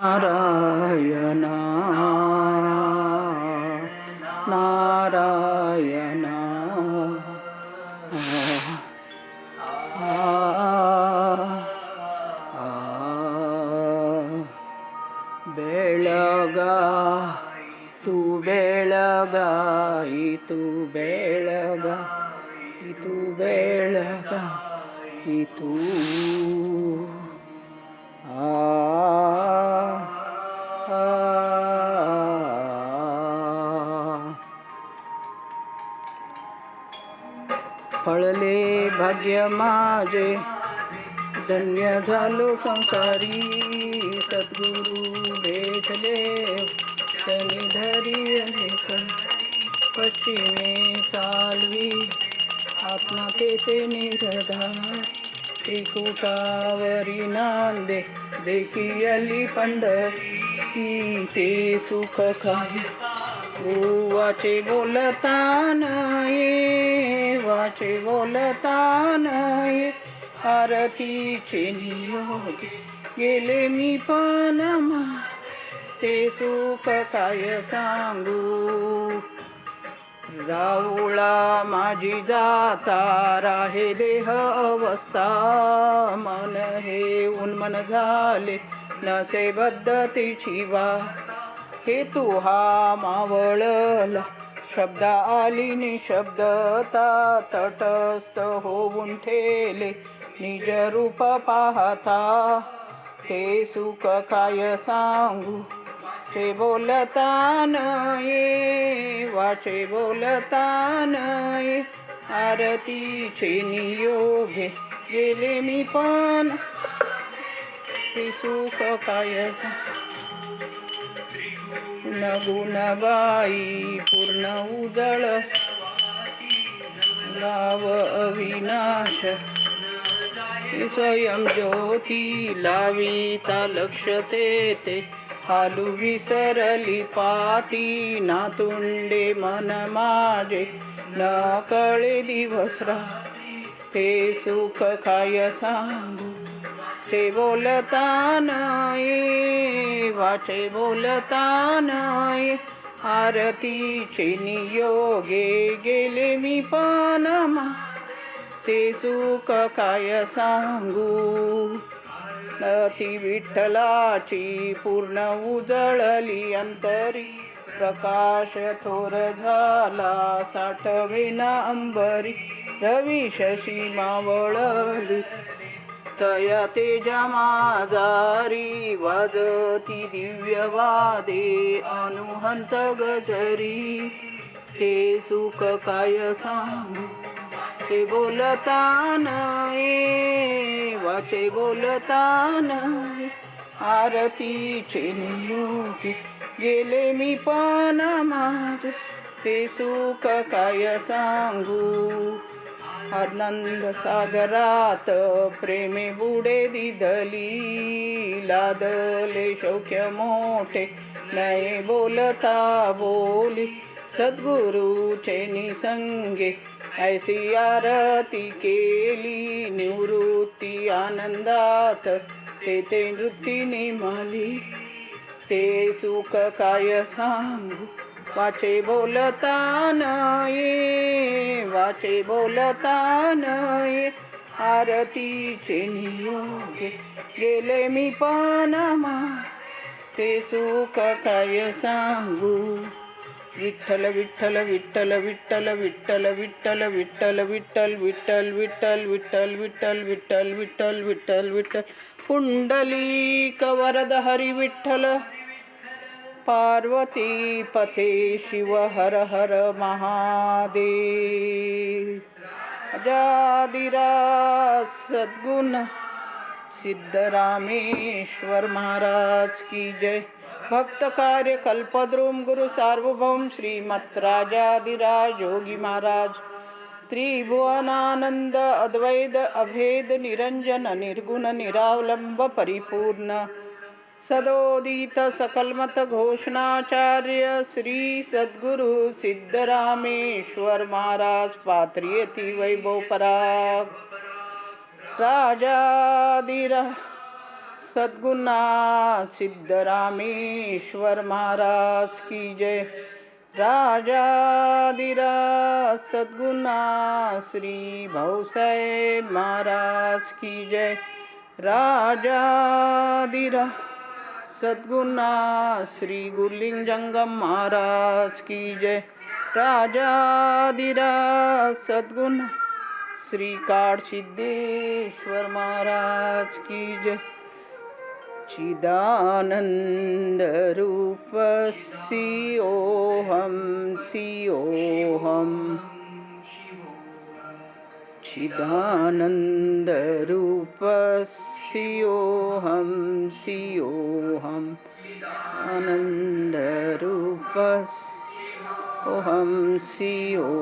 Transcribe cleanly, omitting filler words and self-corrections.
नारायण नारायण बेळगा तू बेळगा तू बेळगा तू बेळगा तू फळले भाग्य माझे धन्य झालो संसारी सद्गुरु भेटले त्यांनी धरी अनेक पश्चिमे चालवी आत्मा तेथे निर्धार त्रिकुटावरी नांदे देखी अली पंढरी ते सुख काय वाचे बोलतान ये वाचे बोलतान ये आरतीचे नियोग गेले मी पनमा ते सुख काय सांगू राऊळा माझी जाता राहे देह अवस्था मन हे उन्मन झाले नसे बद्धतीची वा हे तू हा मावळला शब्द आली निशब्दता तटस्थ होऊन ठेले निज रूप पाहता ते सुख काय सांगू चे बोलतान ये वाचे बोलतान ये आरतीचे नियोगे गेले मी पण ते सुख काय गुणबाई पूर्ण उजळ लाव अविनाश स्वयं ज्योती लाविता लक्ष ते हालू विसरली पाती नातुंडे मन माझे न कळे दिवस ते सुख काय सांगू चे बोलतान ये वाचे बोलतान ये आरतीचे नियोगे गेले मी पनमा ते सुख काय सांगू अति विठ्ठलाची पूर्ण उजळली अंतरी प्रकाश थोर झाला साठवेना अंबरी रवी शशी मावळली तया तेजा माझारी वाजती दिव्य वादे अनुहंत गजरी ते सुख काय सांगू ते बोलतान ये वाचे बोलतान आरतीचे नियोगी गेले मी पण माझ ते सुख काय सांगू आनंद सागरात प्रेमे बुडे दिधली लादले शौख्य मोठे नये बोलता बोली सद्गुरूचे निसंगे ऐसी आरती केली निवृत्ती आनंदात ते नृत्ती निमाली ते सुख काय सांगू वाचे बोलतान ये वाचे बोलतान ये आरतीचे नियोगे गेले मी पनमा ते सुख काय सांगू विठ्ठल विठ्ठल विठ्ठल विठ्ठल विठ्ठल विठ्ठल विठ्ठल विठ्ठल विठ्ठल विठ्ठल विठ्ठल विठ्ठल विठ्ठल विठ्ठल विठ्ठल विठ्ठल पुंडलीक वरद हरी विठ्ठल पार्वती पते शिव हर हर महादेव अजादिराज सद्गुण सिद्धरामेश्वर महाराज की जय भक्त कार्य कल्पद्रुम गुरु सार्वभौम श्रीमत् राजाधिराज योगी महाराज त्रिभुवनानंद अद्वैत अभेद निरंजन निर्गुण निरावलंब परिपूर्ण सदोदित सकलमत घोषणाचार्य श्री सद्गुरु सिद्धरामेश्वर महाराज पात्रियती वैभव पराग राजाधिराज सद्गुरुनाथ सिद्धरामेश्वर महाराज की जय। राजाधिराज सद्गुरुनाथ श्री भाऊसाहेब महाराज की जय। राजाधिराज सद्गुरुनाथ श्री गुरुलिंग जंगम महाराज की जय। राजाधिराज सद्गुरुनाथ श्री काडसिद्धेश्वर महाराज की जय। चिदानंद रूप शिवोहम शिवोहम। चिदानंद रूप शिवोहम शिवोहम। आनंद रूप शिवोहम शिवोहम।